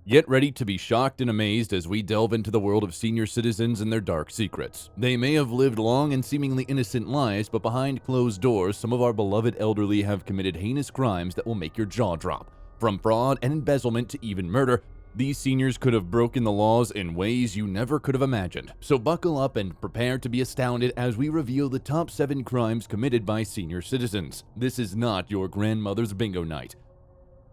Get ready to be shocked and amazed as we delve into the world of senior citizens and their dark secrets. They may have lived long and seemingly innocent lives, but behind closed doors, some of our beloved elderly have committed heinous crimes that will make your jaw drop. From fraud and embezzlement to even murder, these seniors could have broken the laws in ways you never could have imagined. So buckle up and prepare to be astounded as we reveal the top 7 crimes committed by senior citizens. This is not your grandmother's bingo night.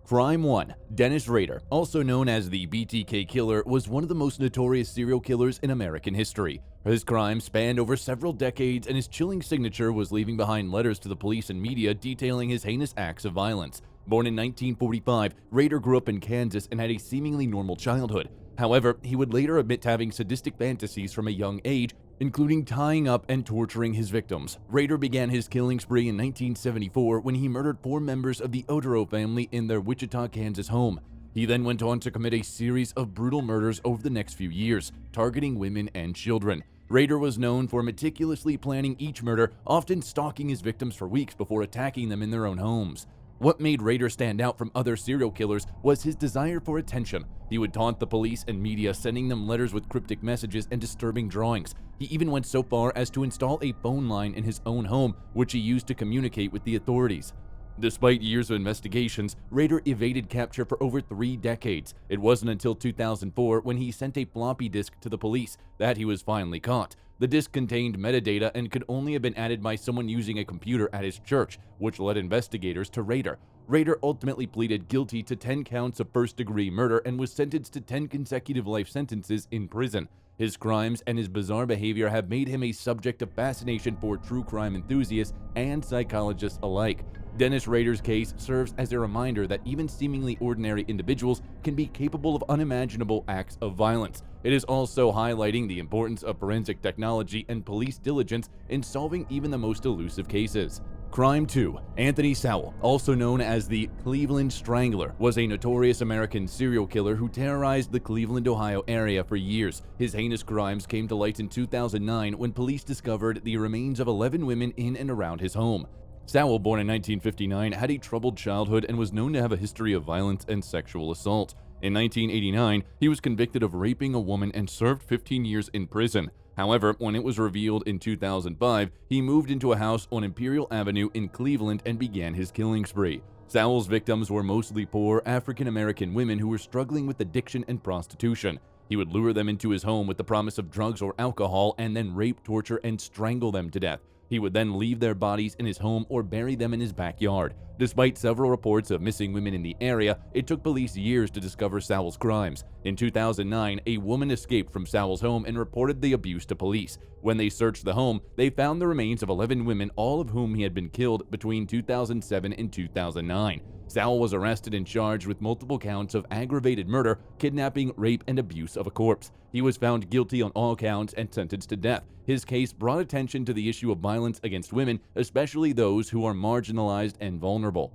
Crime 1. Dennis Rader, also known as the BTK Killer, was one of the most notorious serial killers in American history. His crimes spanned over several decades, and his chilling signature was leaving behind letters to the police and media detailing his heinous acts of violence. Born in 1945, Rader grew up in Kansas and had a seemingly normal childhood. However, he would later admit to having sadistic fantasies from a young age, including tying up and torturing his victims. Rader began his killing spree in 1974 when he murdered 4 members of the Odero family in their Wichita, Kansas home. He then went on to commit a series of brutal murders over the next few years, targeting women and children. Rader was known for meticulously planning each murder, often stalking his victims for weeks before attacking them in their own homes. What made Rader stand out from other serial killers was his desire for attention. He would taunt the police and media, sending them letters with cryptic messages and disturbing drawings. He even went so far as to install a phone line in his own home, which he used to communicate with the authorities. Despite years of investigations, Rader evaded capture for over 3 decades. It wasn't until 2004, when he sent a floppy disk to the police, that he was finally caught. The disk contained metadata and could only have been added by someone using a computer at his church, which led investigators to Rader. Rader ultimately pleaded guilty to 10 counts of first-degree murder and was sentenced to 10 consecutive life sentences in prison. His crimes and his bizarre behavior have made him a subject of fascination for true crime enthusiasts and psychologists alike. Dennis Rader's case serves as a reminder that even seemingly ordinary individuals can be capable of unimaginable acts of violence. It is also highlighting the importance of forensic technology and police diligence in solving even the most elusive cases. Crime 2. Anthony Sowell, also known as the Cleveland Strangler, was a notorious American serial killer who terrorized the Cleveland, Ohio area for years. His heinous crimes came to light in 2009 when police discovered the remains of 11 women in and around his home. Sowell, born in 1959, had a troubled childhood and was known to have a history of violence and sexual assault. In 1989, he was convicted of raping a woman and served 15 years in prison. However, when it was revealed in 2005, he moved into a house on Imperial Avenue in Cleveland and began his killing spree. Sowell's victims were mostly poor African-American women who were struggling with addiction and prostitution. He would lure them into his home with the promise of drugs or alcohol and then rape, torture, and strangle them to death. He would then leave their bodies in his home or bury them in his backyard. Despite several reports of missing women in the area, it took police years to discover Sowell's crimes. In 2009, a woman escaped from Sowell's home and reported the abuse to police. When they searched the home, they found the remains of 11 women, all of whom he had been killed between 2007 and 2009. Sowell was arrested and charged with multiple counts of aggravated murder, kidnapping, rape, and abuse of a corpse. He was found guilty on all counts and sentenced to death. His case brought attention to the issue of violence against women, especially those who are marginalized and vulnerable.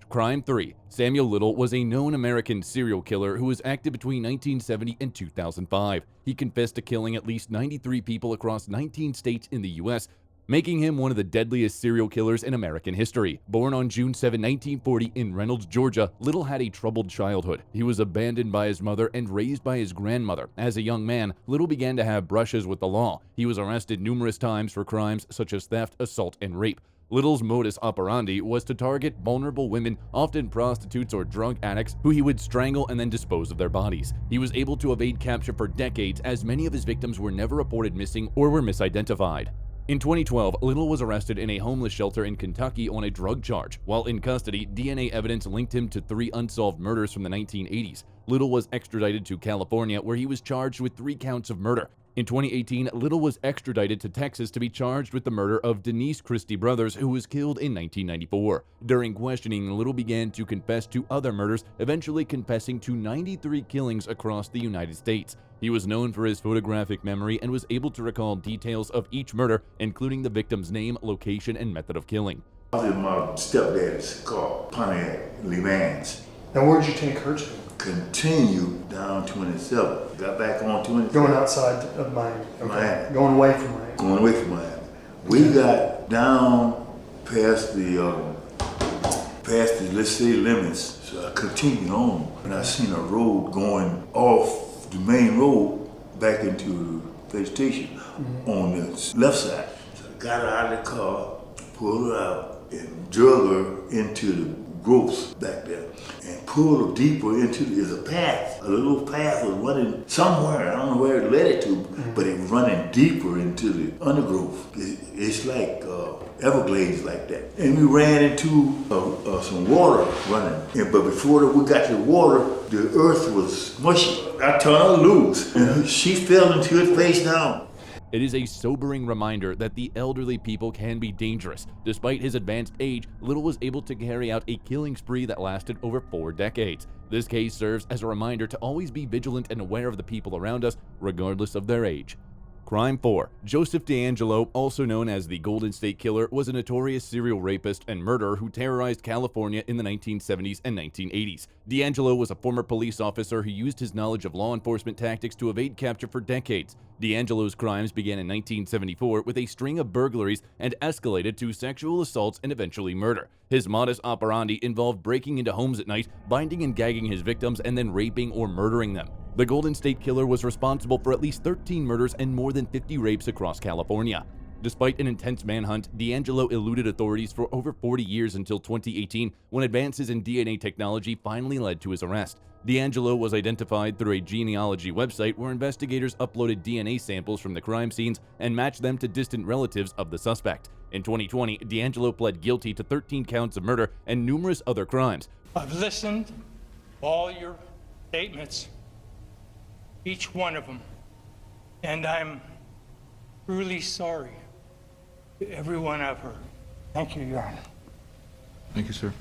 Crime 3. Samuel Little was a known American serial killer who was active between 1970 and 2005. He confessed to killing at least 93 people across 19 states in the U.S., making him one of the deadliest serial killers in American history. Born on June 7, 1940 in Reynolds, Georgia, Little had a troubled childhood. He was abandoned by his mother and raised by his grandmother. As a young man, Little began to have brushes with the law. He was arrested numerous times for crimes such as theft, assault, and rape. Little's modus operandi was to target vulnerable women, often prostitutes or drug addicts, who he would strangle and then dispose of their bodies. He was able to evade capture for decades, as many of his victims were never reported missing or were misidentified. In 2012, Little was arrested in a homeless shelter in Kentucky on a drug charge. While in custody, DNA evidence linked him to 3 unsolved murders from the 1980s. Little was extradited to California, where he was charged with 3 counts of murder. In 2018, Little was extradited to Texas to be charged with the murder of Denise Christie Brothers, who was killed in 1994. During questioning, Little began to confess to other murders, eventually confessing to 93 killings across the United States. He was known for his photographic memory and was able to recall details of each murder, including the victim's name, location, and method of killing. I was in my stepdad's car, Pontiac, Le Mans. Now where'd you take her to? Continued down 27. Got back on 27. Going outside of Miami. Okay. Miami. Going away from Miami. Going away from Miami. We got down past the past the, let's say, limits. So I continued on, and I seen a road going off the main road back into the vegetation on the left side. So I got her out of the car, pulled her out, and drug her into the growth back there, and pulled her deeper into there's a path. A little path was running somewhere. I don't know where it led it to, but it was running deeper into the undergrowth. It's like Everglades like that. And we ran into some water running. But before we got to the water, the earth was mushy. I turned her loose, and she fell into it face down. It is a sobering reminder that the elderly people can be dangerous. Despite his advanced age, Little was able to carry out a killing spree that lasted over 4 decades. This case serves as a reminder to always be vigilant and aware of the people around us, regardless of their age. Crime 4. Joseph DAngelo, also known as the Golden State Killer, was a notorious serial rapist and murderer who terrorized California in the 1970s and 1980s. DAngelo was a former police officer who used his knowledge of law enforcement tactics to evade capture for decades. DAngelo's crimes began in 1974 with a string of burglaries and escalated to sexual assaults and eventually murder. His modus operandi involved breaking into homes at night, binding and gagging his victims, and then raping or murdering them. The Golden State Killer was responsible for at least 13 murders and more than 50 rapes across California. Despite an intense manhunt, DAngelo eluded authorities for over 40 years until 2018, when advances in DNA technology finally led to his arrest. DAngelo was identified through a genealogy website where investigators uploaded DNA samples from the crime scenes and matched them to distant relatives of the suspect. In 2020, DAngelo pled guilty to 13 counts of murder and numerous other crimes. I've listened to all your statements, each one of them, and I'm truly sorry to everyone I've heard. Thank you, Your Honor. Thank you, sir.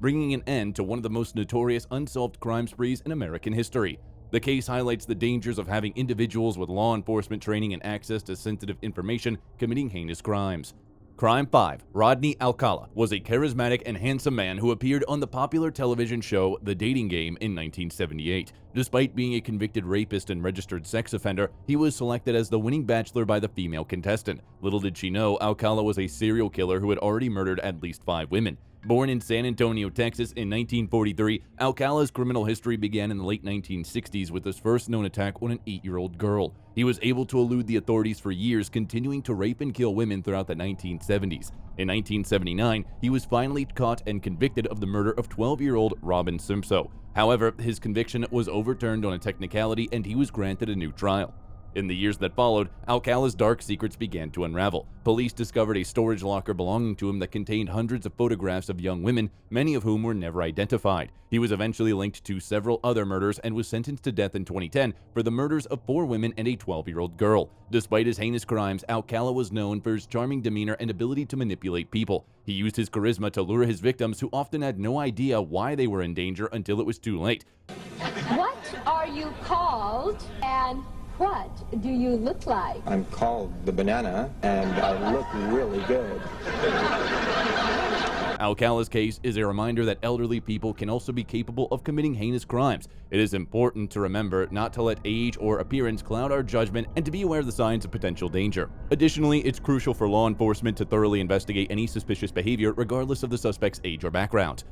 Bringing an end to one of the most notorious unsolved crime sprees in American history. The case highlights the dangers of having individuals with law enforcement training and access to sensitive information committing heinous crimes. Crime 5. Rodney Alcala was a charismatic and handsome man who appeared on the popular television show The Dating Game in 1978. Despite being a convicted rapist and registered sex offender, he was selected as the winning bachelor by the female contestant. Little did she know, Alcala was a serial killer who had already murdered at least 5 women. Born in San Antonio, Texas in 1943, Alcala's criminal history began in the late 1960s with his first known attack on an 8-year-old girl. He was able to elude the authorities for years, continuing to rape and kill women throughout the 1970s. In 1979, he was finally caught and convicted of the murder of 12-year-old Robin Simpson. However, his conviction was overturned on a technicality and he was granted a new trial. In the years that followed, Alcala's dark secrets began to unravel. Police discovered a storage locker belonging to him that contained hundreds of photographs of young women, many of whom were never identified. He was eventually linked to several other murders and was sentenced to death in 2010 for the murders of 4 women and a 12-year-old girl. Despite his heinous crimes, Alcala was known for his charming demeanor and ability to manipulate people. He used his charisma to lure his victims, who often had no idea why they were in danger until it was too late. What are you called, and what do you look like? I'm called the Banana, and I look really good. Alcala's case is a reminder that elderly people can also be capable of committing heinous crimes. It is important to remember not to let age or appearance cloud our judgment and to be aware of the signs of potential danger. Additionally, it's crucial for law enforcement to thoroughly investigate any suspicious behavior regardless of the suspect's age or background.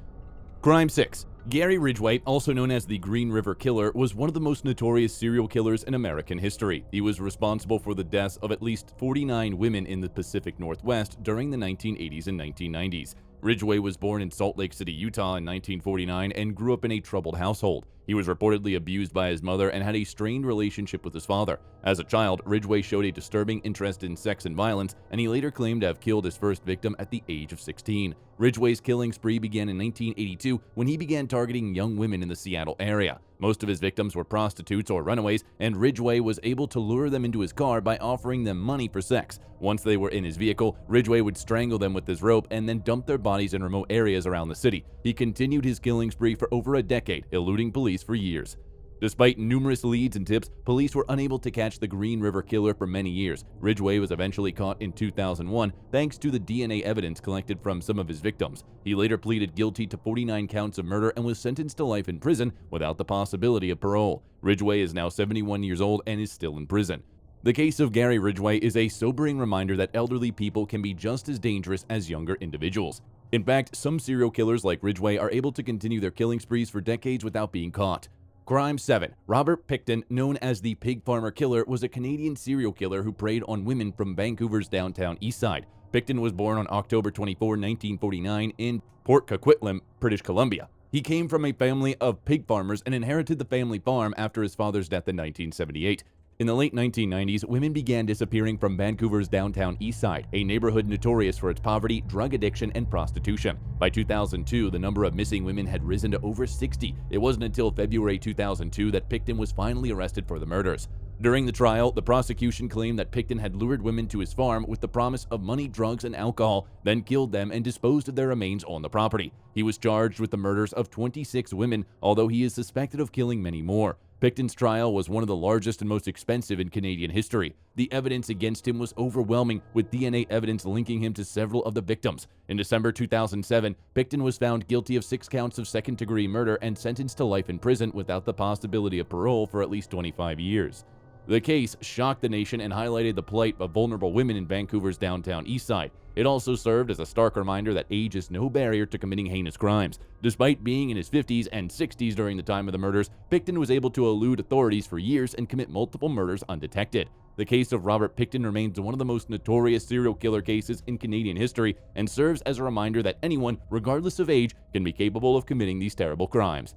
Crime 6. Gary Ridgway, also known as the Green River Killer, was one of the most notorious serial killers in American history. He was responsible for the deaths of at least 49 women in the Pacific Northwest during the 1980s and 1990s. Ridgway was born in Salt Lake City, Utah in 1949 and grew up in a troubled household. He was reportedly abused by his mother and had a strained relationship with his father. As a child, Ridgway showed a disturbing interest in sex and violence, and he later claimed to have killed his first victim at the age of 16. Ridgway's killing spree began in 1982 when he began targeting young women in the Seattle area. Most of his victims were prostitutes or runaways, and Ridgway was able to lure them into his car by offering them money for sex. Once they were in his vehicle, Ridgway would strangle them with his rope and then dump their bodies in remote areas around the city. He continued his killing spree for over a decade, eluding police for years. Despite numerous leads and tips, police were unable to catch the Green River Killer for many years. Ridgway was eventually caught in 2001 thanks to the DNA evidence collected from some of his victims. He later pleaded guilty to 49 counts of murder and was sentenced to life in prison without the possibility of parole. Ridgway is now 71 years old and is still in prison. The case of Gary Ridgway is a sobering reminder that elderly people can be just as dangerous as younger individuals. In fact, some serial killers like Ridgway are able to continue their killing sprees for decades without being caught. Crime 7. Robert Picton, known as the Pig Farmer Killer, was a Canadian serial killer who preyed on women from Vancouver's downtown east side. Picton was born on October 24, 1949 in Port Coquitlam, British Columbia. He came from a family of pig farmers and inherited the family farm after his father's death in 1978. In the late 1990s, women began disappearing from Vancouver's downtown east side, a neighborhood notorious for its poverty, drug addiction, and prostitution. By 2002, the number of missing women had risen to over 60. It wasn't until February 2002 that Picton was finally arrested for the murders. During the trial, the prosecution claimed that Picton had lured women to his farm with the promise of money, drugs, and alcohol, then killed them and disposed of their remains on the property. He was charged with the murders of 26 women, although he is suspected of killing many more. Picton's trial was one of the largest and most expensive in Canadian history. The evidence against him was overwhelming, with DNA evidence linking him to several of the victims. In December 2007, Picton was found guilty of 6 counts of second-degree murder and sentenced to life in prison without the possibility of parole for at least 25 years. The case shocked the nation and highlighted the plight of vulnerable women in Vancouver's downtown east side. It also served as a stark reminder that age is no barrier to committing heinous crimes. Despite being in his 50s and 60s during the time of the murders, Picton was able to elude authorities for years and commit multiple murders undetected. The case of Robert Picton remains one of the most notorious serial killer cases in Canadian history and serves as a reminder that anyone, regardless of age, can be capable of committing these terrible crimes.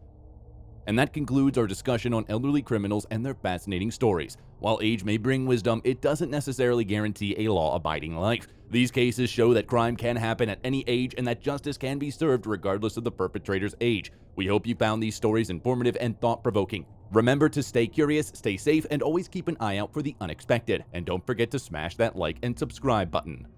And that concludes our discussion on elderly criminals and their fascinating stories. While age may bring wisdom, it doesn't necessarily guarantee a law-abiding life. These cases show that crime can happen at any age and that justice can be served regardless of the perpetrator's age. We hope you found these stories informative and thought-provoking. Remember to stay curious, stay safe, and always keep an eye out for the unexpected. And don't forget to smash that like and subscribe button.